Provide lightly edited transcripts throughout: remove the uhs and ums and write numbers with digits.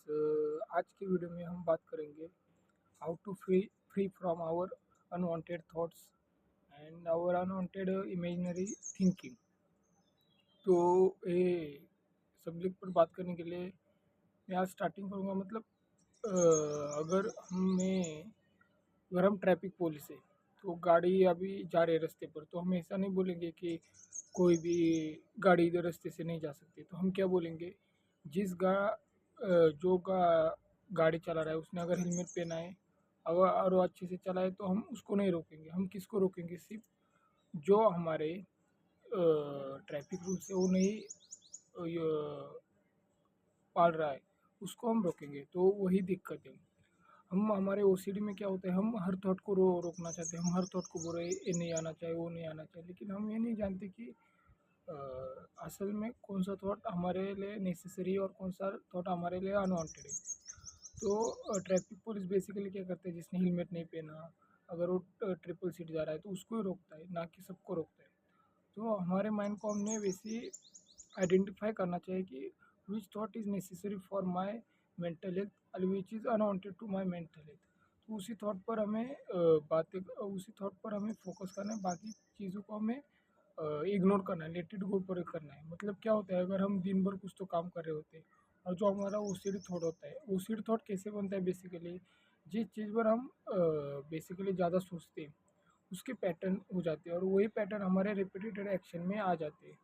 आज की वीडियो में हम बात करेंगे how to free from our unwanted thoughts and our unwanted imaginary thinking. तो ये सब्जेक्ट पर बात करने के लिए मैं आज स्टार्टिंग करूँगा। मतलब अगर हम ट्रैफिक पुलिस है तो गाड़ी अभी जा रहे रास्ते पर, तो हम ऐसा नहीं बोलेंगे कि कोई भी गाड़ी इधर रास्ते से नहीं जा सकती। तो हम क्या बोलेंगे, जिस जो गाड़ी चला रहा है उसने अगर हेलमेट पहना है अगर और वो अच्छे से चलाए तो हम उसको नहीं रोकेंगे। हम किसको रोकेंगे, सिर्फ जो हमारे ट्रैफिक रूल्स है वो नहीं पाल रहा है उसको हम रोकेंगे। तो वही दिक्कत है। हम हमारे ओसीडी में क्या होता है, हम हर थॉट को रोकना चाहते हैं। हम हर थॉट को बोल रहे हैं ये नहीं आना चाहिए, वो नहीं आना चाहिए, लेकिन हम ये नहीं जानते कि अ, असल में कौन सा थॉट हमारे लिए नेसेसरी है और कौन सा थॉट हमारे लिए अनवांटेड है। तो ट्रैफिक पुलिस बेसिकली क्या करते हैं, जिसने हेलमेट नहीं पहना अगर वो ट्रिपल सीट जा रहा है तो उसको ही रोकता है, ना कि सबको रोकता है। तो हमारे माइंड को हमने वैसे आइडेंटिफाई करना चाहिए कि which thought is necessary for my mental health और which is unwanted to my mental health. तो उसी थॉट पर हमें फोकस करना है, बाकी चीज़ों को हमें इग्नोर करना है, लेट इट गो पर करना है। मतलब क्या होता है, अगर हम दिन भर कुछ तो काम कर रहे होते हैं और जो हमारा ओसीडी थॉट होता है, ओसीडी थॉट कैसे बनता है, बेसिकली जिस चीज़ पर हम बेसिकली ज़्यादा सोचते हैं उसके पैटर्न हो जाते हैं और वही पैटर्न हमारे रिपीटेड एक्शन में आ जाते हैं।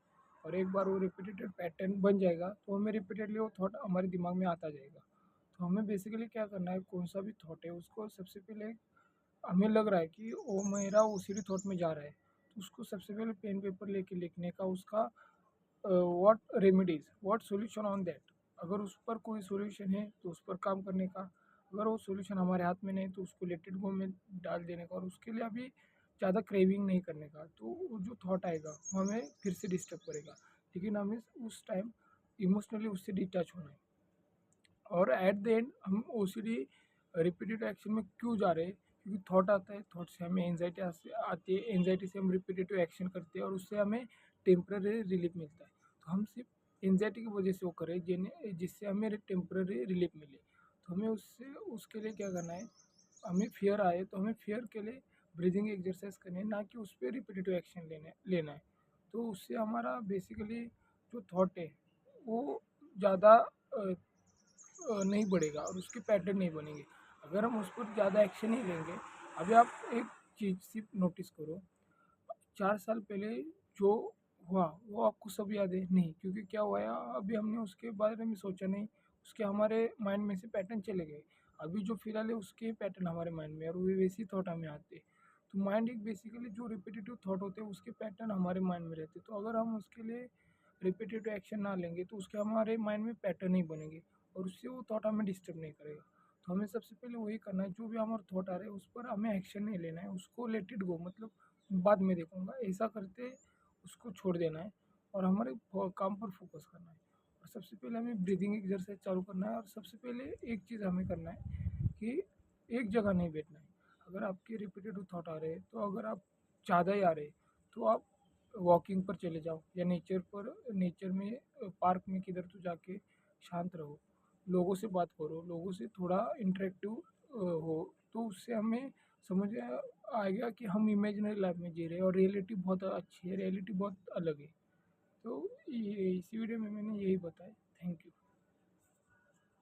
और एक बार वो रिपीटेड पैटर्न बन जाएगा तो हमें रिपीटेडली वो थॉट हमारे दिमाग में आता जाएगा। तो हमें बेसिकली क्या करना है, कौन सा भी थॉट है उसको सबसे पहले हमें लग रहा है कि वो मेरा ओसीडी थॉट में जा रहा है, तो उसको सबसे पहले पेन पेपर लेके लिखने का, उसका what remedies what solution on that. अगर उस पर कोई सॉल्यूशन है तो उस पर काम करने का, अगर वो सॉल्यूशन हमारे हाथ में नहीं तो उसको लेट इट गो में डाल देने का और उसके लिए अभी ज़्यादा क्रेविंग नहीं करने का। तो वो जो थॉट आएगा वो हमें फिर से डिस्टर्ब करेगा, लेकिन हमें उस टाइम इमोशनली उससे डिटैच होना है। और एट द एंड हम ओसीडी रिपीटेड एक्शन में क्यों जा रहे हैं, क्योंकि थॉट आता है, थॉट से हमें एंजाइटी आती है, एंजाइटी से हम रिपीटेटिव एक्शन करते हैं और उससे हमें टेम्पररी रिलीफ मिलता है। तो हम सिर्फ एंजाइटी की वजह से वो करें जिससे हमें टेम्पररी रिलीफ मिले। तो हमें उससे उसके लिए क्या करना है, हमें फियर आए तो हमें फियर के लिए ब्रीदिंग एक्सरसाइज करनी है, ना कि उस पर रिपीटेटिव एक्शन लेना है। तो उससे हमारा बेसिकली जो थॉट है वो ज़्यादा नहीं बढ़ेगा और उसके पैटर्न नहीं बनेंगे अगर हम उस पर ज़्यादा एक्शन नहीं लेंगे। अभी आप एक चीज़ सिर्फ नोटिस करो, 4 साल पहले जो हुआ वो आपको सब याद है नहीं, क्योंकि क्या हुआ है अभी हमने उसके बारे में सोचा नहीं, उसके हमारे माइंड में से पैटर्न चले गए। अभी जो फिलहाल है उसके पैटर्न हमारे माइंड में और वो वैसी थॉट हमें आते हैं। तो माइंड एक बेसिकली जो रिपीटेटिव थॉट होते हैं उसके पैटर्न हमारे माइंड में रहते हैं। तो अगर हम उसके लिए रिपीटेटिव एक्शन ना लेंगे तो उसके हमारे माइंड में पैटर्न नहीं बनेंगे और उससे वो थॉट हमें डिस्टर्ब नहीं करेगा। तो हमें सबसे पहले वही करना है, जो भी हमारा थॉट आ रहा है उस पर हमें एक्शन नहीं लेना है, उसको लेट इट गो, मतलब बाद में देखूंगा ऐसा करते उसको छोड़ देना है और हमारे काम पर फोकस करना है। और सबसे पहले हमें ब्रीदिंग एक्सरसाइज चालू करना है और सबसे पहले एक चीज़ हमें करना है कि एक जगह नहीं बैठना है। अगर आपके रिपीटेड थॉट आ रहे हैं तो अगर आप ज़्यादा ही आ रहे हैं तो आप वॉकिंग पर चले जाओ या नेचर में पार्क में किधर तो जाके शांत रहो, लोगों से बात करो, लोगों से थोड़ा इंटरेक्टिव हो। तो उससे हमें समझ आएगा कि हम इमेजिनरी लाइफ में जी रहे हैं और रियलिटी बहुत अच्छी है, रियलिटी बहुत अलग है। तो ये इसी वीडियो में मैंने यही बताया। Thank you.